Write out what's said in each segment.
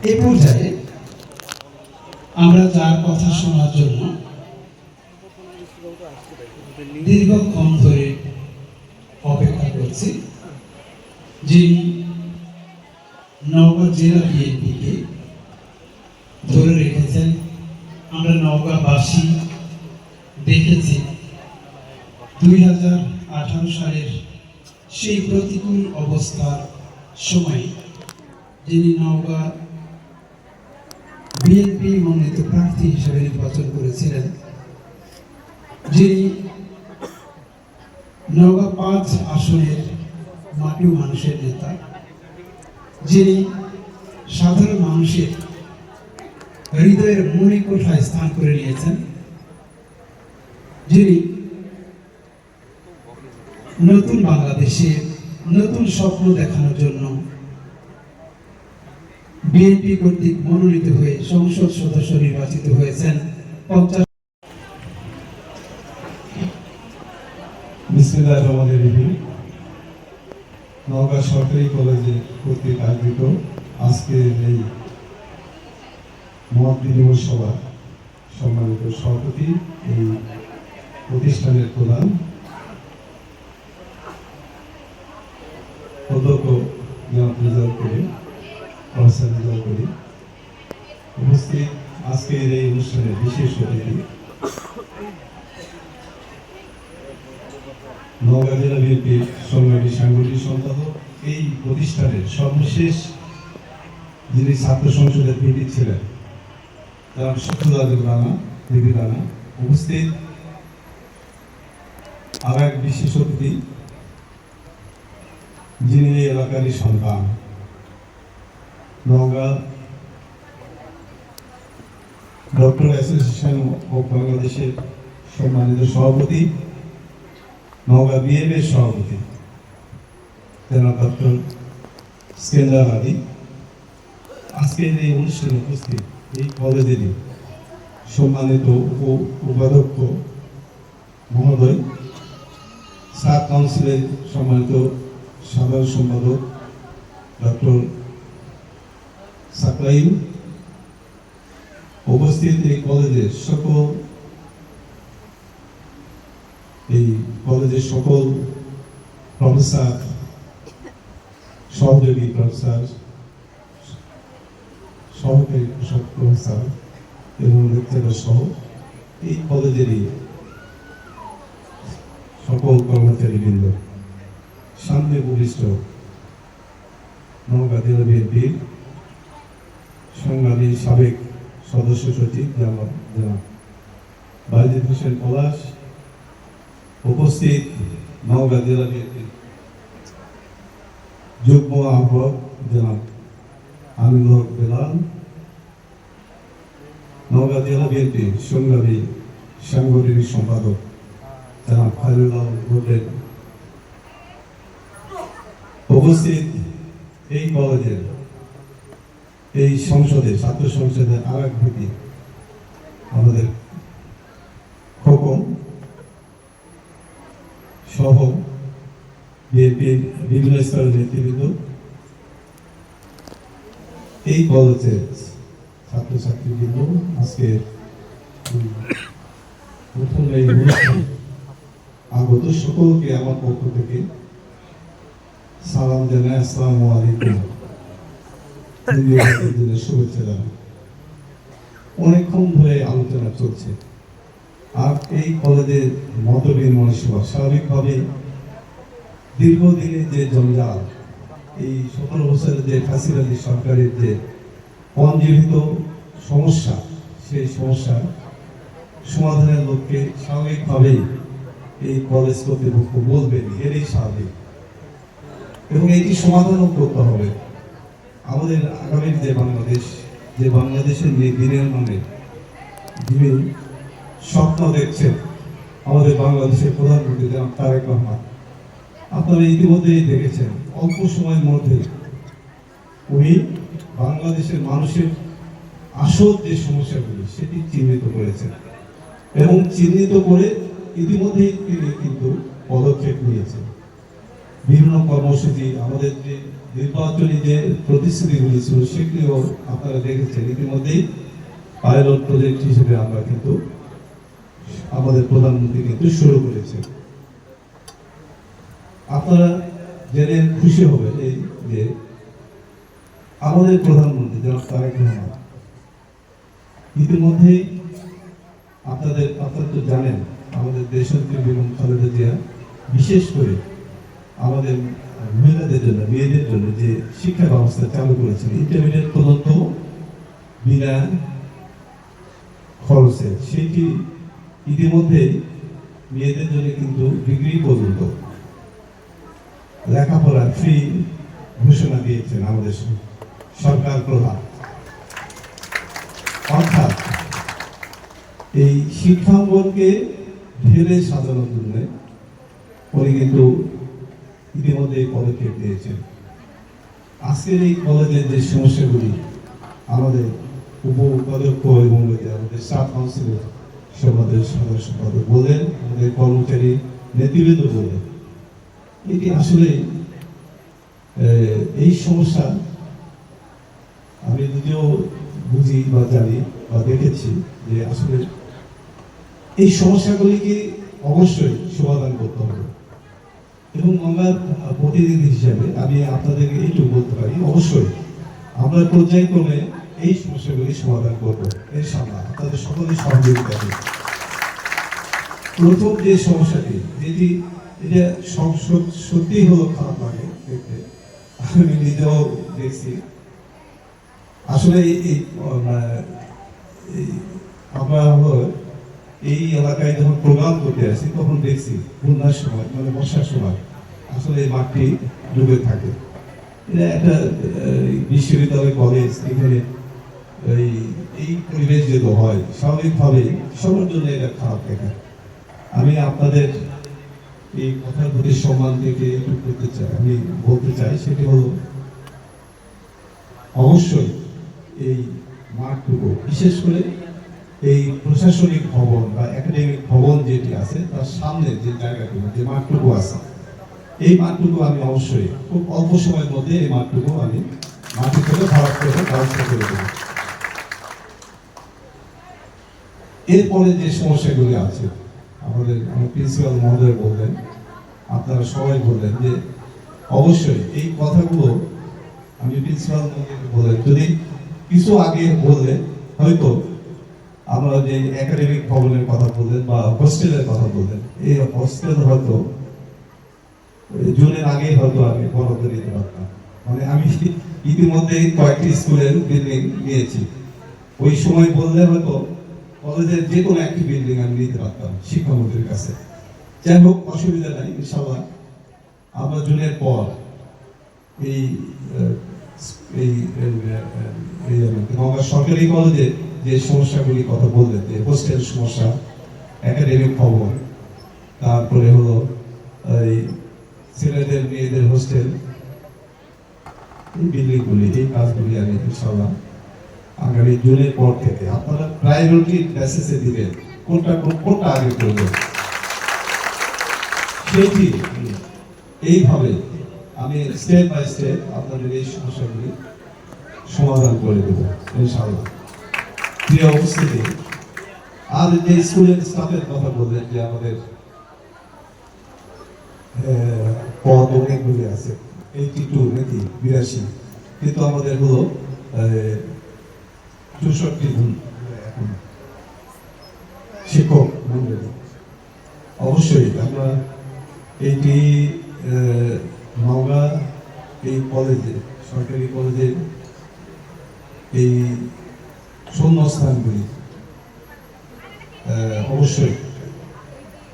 এই পর্যায়ে আমরা যার কথা শোনার জন্য দীর্ঘক্ষণ ধরে অপেক্ষা করছি, যিনি নওগাঁ জেলা বিএনপিকে ধরে রেখেছেন। আমরা নওগাঁবাসী দেখেছি 2018 সালের সেই প্রতিকূল অবস্থার সময় যিনি নওগাঁ বিএনপি মনোনীত প্রার্থী হিসেবে নির্বাচন করেছিলেন, যিনি নওগাঁ 5 আসনের মাটি মানুষের নেতা, যিনি সাধারণ মানুষের হৃদয়ের মণিকোঠায় স্থান করে নিয়েছেন, যিনি নতুন বাংলাদেশে নতুন স্বপ্ন দেখানোর জন্য বিএনপি কর্তৃক মনোনীত হয়ে সংসদ সদস্য নির্বাচিত হয়েছেন। নওগাঁ সরকারি কলেজে কর্তৃক আয়োজিত আজকের এই মত বিনিময় সভা সম্মানিত সভাপতি, এই প্রতিষ্ঠানের প্রধান অধ্যক্ষ উপস্থিত আজকের এই অনুষ্ঠানের বিশেষ অতিথি নওগাঁ জেলা বিএনপির সংগ্রামী সাংগঠনিক সম্পাদক, এই প্রতিষ্ঠানের সর্বশেষ যিনি ছাত্র সংসদের ভিপি ছিলেন জনাব শফিউল রানা, ভিপি রানা, উপস্থিত আর এক বিশেষ অতিথি যিনি এই এলাকারই সন্তান, নওগাঁ ডক্টর অ্যাসোসিয়েশন অফ বাংলাদেশের সম্মানিত সভাপতি, নওগাঁ বিএনপির সভাপতি জনাব ডক্টর স্কেন্দার আলী, আজকের এই অনুষ্ঠানে উপস্থিত এই কলেজেরই সম্মানিত উপাধ্যক্ষ মহোদয়, সাব কাউন্সিলের সম্মানিত সাধারণ সম্পাদক ডক্টর সাকলাইন, উপস্থিত এই কলেজের সকল প্রফেসর, সহযোগী প্রফেসর, সহকারী প্রফেসর এবং লেকচারার সহ এই কলেজেরই সকল কর্মচারীবৃন্দ, সামনে উপবিষ্ট নওগাঁ জেলা বিএনপির সংগ্রামী সাবেক সদস্য সচিব জনাব বাজিদ হোসেন পলাশ, উপস্থিত নওগাঁ জেলা বিএনপির যুগ্ম আহ্বায়ক জনাব আমিনুল হক বেলাল, নওগাঁ জেলা বিএনপির সংগ্রামী সাংগঠনিক সম্পাদক জনাব খায়রুল্লাহ গোল্ডেন, উপস্থিত এই কলেজের এই সংসদে ছাত্র সংসদের আর এক ভিত্তি আমাদের খোকন সহ বিএনপির বিভিন্ন স্তরের নেতৃবৃন্দ, এই কলেজের ছাত্রছাত্রীবৃন্দ, আজকে প্রথম এই অনুষ্ঠানে আগত সকলকে আমার পক্ষ থেকে সালাম জানাই, আসসালামু আলাইকুম, শুভেচ্ছা জানাই। অনেকক্ষণ ধরে আলোচনা চলছে, আর এই কলেজের মত বিনিময় সভা স্বাভাবিকভাবে দীর্ঘদিনের যে জঞ্জাল, এই 17 বছরের যে ফ্যাসিলিটি সরকারের যে অঞ্জীবিত সমস্যা, সেই সমস্যা সমাধানের লক্ষ্যে স্বাভাবিকভাবেই এই কলেজ কর্তৃপক্ষ বলবেন, এরই স্বাভাবিক, এবং এটি সমাধানও করতে হবে। আমাদের আগামী যে বাংলাদেশ, যে বাংলাদেশের দিনের মানে যিনি স্বপ্ন দেখছেন আমাদের বাংলাদেশের প্রধানমন্ত্রী জনাব তারেক রহমান, আপনারা ইতিমধ্যেই দেখেছেন অল্প সময়ের মধ্যে উনি বাংলাদেশের মানুষের আসল যে সমস্যাগুলি সেটি চিহ্নিত করেছেন, এবং চিহ্নিত করে ইতিমধ্যেই তিনি কিন্তু পদক্ষেপ নিয়েছেন। বিভিন্ন কর্মসূচি, আমাদের যে নির্বাচনী যে প্রতিশ্রুতিগুলি ছিল সেগুলিও আপনারা দেখেছেন। ইতিমধ্যেই পাইলট প্রজেক্ট হিসেবে আমরা কিন্তু আমাদের প্রধানমন্ত্রী কিন্তু শুরু করেছে। আপনারা জেনে খুশি হবে এই যে আমাদের প্রধানমন্ত্রী জনাব তারেক রহমান ইতিমধ্যেই আপনারা তো জানেন আমাদের দেশনেত্রী বেগম খালেদা জিয়া বিশেষ করে আমাদের মহিলাদের জন্য, মেয়েদের জন্য যে শিক্ষা ব্যবস্থা চালু করেছেন, ইন্টারমিডিয়েট পর্যন্ত বিনা খরচে, সেটি ইতিমধ্যেই মেয়েদের জন্য কিন্তু ডিগ্রি পর্যন্ত লেখাপড়া ফ্রি ঘোষণা দিয়েছেন আমাদের সরকার প্রধান। অর্থাৎ এই শিক্ষাঙ্গনকে ঢেলে সাজানোর জন্য উনি কিন্তু ইতিমধ্যে পদক্ষেপ নিয়েছেন। আজকের এই কলেজের যে সমস্যাগুলি আমাদের উপাধ্যক্ষ এবং আমাদের স্টাফ কাউন্সিলের সমাজের সদস্য বলেন, আমাদের কর্মচারী নেতৃবৃন্দ বলেন, এটি আসলে এই সমস্যা আমি নিজেও বুঝি বা জানি বা দেখেছি যে আসলে এই সমস্যাগুলিকে অবশ্যই সমাধান করতে হবে। এবং আমরা প্রতিনিধি হিসাবে আমি আপনাদেরকে এইটুকু বলতে পারি, অবশ্যই আমরা পর্যায়ক্রমে এই সমস্যাগুলি সমাধান করবো ইনশাআল্লাহ, আপনাদের সকলের সহযোগিতা নিয়ে। প্রথম যে সমস্যাটি, যেটি এটা সত্যি হলো খারাপ লাগে দেখতে, আমি নিজেও দেখছি। আসলে আমরা এই এলাকায় যখন প্রোগ্রাম করতে আসি তখন দেখছি বন্যার সময়, মানে বর্ষার সময় আসলে এই মাঠটি ডুবে থাকে। এটা একটা বিশ্ববিদ্যালয় কলেজ, এখানে এই পরিবেশ যেহেতু হয় স্বাভাবিকভাবে সবার জন্য এটা খারাপ দেখা। আমি আপনাদের এই কথার প্রতি সম্মান থেকে একটু করতে চাই, আমি বলতে চাই সেটি হলো অবশ্যই এই মাঠটুকু, বিশেষ করে এই প্রশাসনিক ভবন বা একাডেমিক ভবন যেটি আছে তার সামনে যে জায়গাটুকু, যে মাঠটুকু আছে, এই মাঠটুকু আমি অবশ্যই খুব অল্প সময়ের মধ্যে এই মাঠটুকু আমি মাটি থেকে ভরাট করে ব্যবস্থা করে দেব। এরপরে যে সমস্যাগুলি আছে আমাদের প্রিন্সিপাল মহোদয় বললেন, আপনারা সবাই বললেন যে অবশ্যই এই কথাগুলো আমি প্রিন্সিপাল মহোদয়কে বললেন, যদি কিছু আগে বললেন হয়তো আমরা যে একাডেমিক ভবনের কথা বললেন বা হোস্টেলের কথা বললেন, এই হোস্টেল হয়তো জুনের আগে হয়তো আমি বরাদ্দ দিতে পারতাম। মানে আমি ইতিমধ্যে কয়েকটি স্কুলের বিল্ডিং নিয়েছি, ওই সময় বললে হয়তো কলেজের যে কোনো একটি বিল্ডিং আমি নিতে পারতাম শিক্ষামন্ত্রীর কাছে। যাই হোক, অসুবিধা নাই, ইনশাআল্লাহ আমরা জুনের পর এই সরকারি কলেজে যে সমস্যাগুলি কথা বললেন, যে হোস্টেল সমস্যা, একাডেমিক ভবন, তারপরে হলো এই ছেলেদের মেয়েদের হোস্টেল, এই বিল্ডিংগুলি, এই কাজগুলি আমি ইনশাআল্লাহ আগামী জুনের পর থেকে আপনারা প্রায়োরিটি বেসিসে দিবেন, কোনটা আগে করবেন সেটি এইভাবে আমি স্টেপ বাই স্টেপ আপনাদের এই সমস্যাগুলি সমাধান করে দেব ইনশাআল্লাহ। প্রিয় উপস্থিতি, আর যে স্কুলের স্টাফের কথা বললেন যে আমাদের পদ অনেকগুলি আছে, 82 নাকি 82, কিন্তু আমাদের হলো 64 গুণ এখন শিক্ষক মন্ডলী। অবশ্যই আমরা এইটি নওগাঁ এই কলেজে, সরকারি কলেজের এই শূন্যস্থানগুলি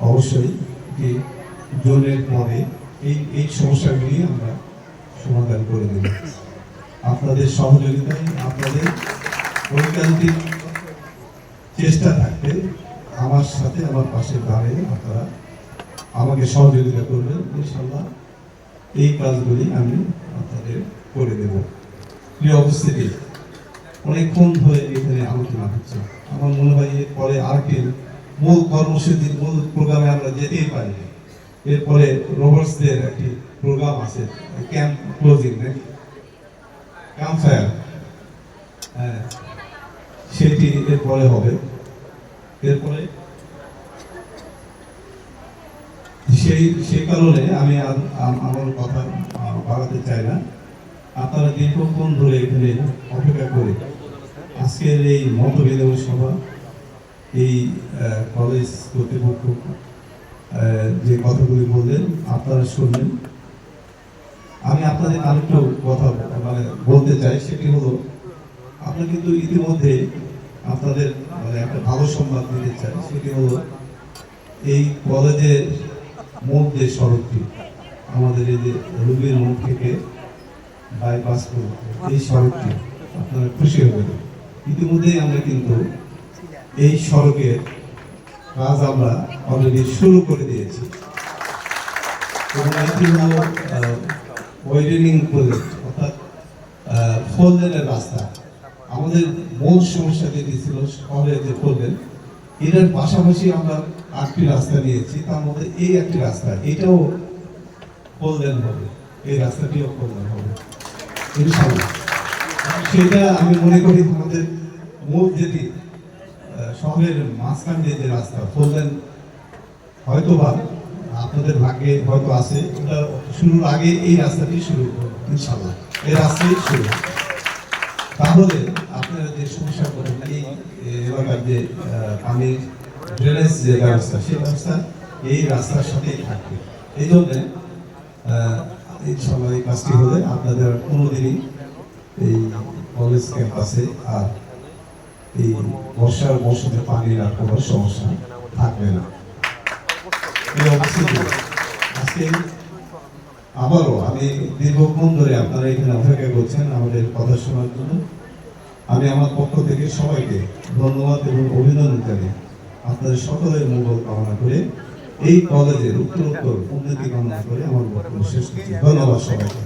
অবশ্যই জোনের পরে এই সমস্যাগুলি আমরা সমাধান করে দেব আপনাদের সহযোগিতায়। আপনাদের ঐকান্তিক চেষ্টা থাকতে আমার সাথে, আমার পাশে দাঁড়িয়ে আপনারা আমাকে সহযোগিতা করবেন, ইনশাআল্লাহ এই কাজগুলি আমি আপনাদের করে দেব। প্রিয় উপস্থিতি, অনেকক্ষণ ধরে এখানে আলোচনা হচ্ছে, আমার মনে হয় এরপরে আরেকটি মূল কর্মসূচির মূল প্রোগ্রামে আমরা যেতেই পারি। এরপরে রোভার্সদের একটি প্রোগ্রাম আছে, ক্যাম্প ক্লোজিং নাকি ক্যাম্প ফায়ার, হ্যাঁ সেটি এরপরে হবে। এরপরে সেই কারণে আমি আর আমার কথা বাড়াতে চাই না। আপনারা দীর্ঘক্ষণ ধরে এখানে অপেক্ষা করে আজকের এই মত বিনিময় সভা, এই কলেজ কর্তৃপক্ষ যে কথাগুলি বললেন আপনারা শুনলেন। আমি আপনাদের আরেকটু কথা মানে বলতে চাই, সেটি হলো আমরা কিন্তু ইতিমধ্যে আপনাদের মানে একটা ভালো সংবাদ দিতে চাই। সেটি হলো এই কলেজের মূল যে সড়কটি, আমাদের এই যে রুবির মোড় থেকে বাইপাস এই সড়কটি, আপনারা খুশি হবেন। ইতিমধ্যেই আমরা কিন্তু এই সড়কের কাজ আমরা অলরেডি শুরু করে দিয়েছি এবং এটি হলো ওয়াইডেনিং প্রজেক্ট, অর্থাৎ 4 লেনের রাস্তা। আমাদের মূল সমস্যা যেটি ছিল শহরে যে 4 লেন, এটার পাশাপাশি আমরা 8টি রাস্তা নিয়েছি, তার মধ্যে এই একটি রাস্তা, এটাও 4 লেন হবে, এই রাস্তাটিও 4 লেন হবে ইনশাআল্লাহ। সেটা আমি মনে করি আমাদের মূল যেটি শহরের মাঝখান দিয়ে যে রাস্তা 4 লেন, হয়তো বা আপনাদের ভাগ্যে হয়তো আছে, ওটা শুরুর আগে এই রাস্তাটি শুরু ইনশাআল্লাহ, এই রাস্তাই শুরু। তাহলে আপনারা যে সমস্যা করেন এই এলাকার যে পানির ড্রেনেজ যে ব্যবস্থা, সেই ব্যবস্থা এই রাস্তার সাথেই থাকবে। এই জন্যে ইনশাআল্লাহ এই কাজটি হলে আপনাদের কোনোদিনই এই কলেজ ক্যাম্পাসে আর এই বর্ষার মৌসুমে পানির আর কোনো সমস্যা থাকবে না। এই অবস্থিতি আজকে আবারও আমি দীর্ঘক্ষণ ধরে আপনারা এখানে অপেক্ষা করছেন আমাদের কথা শোনার জন্য। আমি আমার পক্ষ থেকে সবাইকে ধন্যবাদ এবং অভিনন্দন জানাই। আপনাদের সকলের মঙ্গল কামনা করে এই কলেজের উত্তরোত্তর উন্নতি কামনা করে আমার বক্তব্য শেষ করছি। ধন্যবাদ সবাইকে।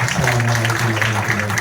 আসসালামু আলাইকুম।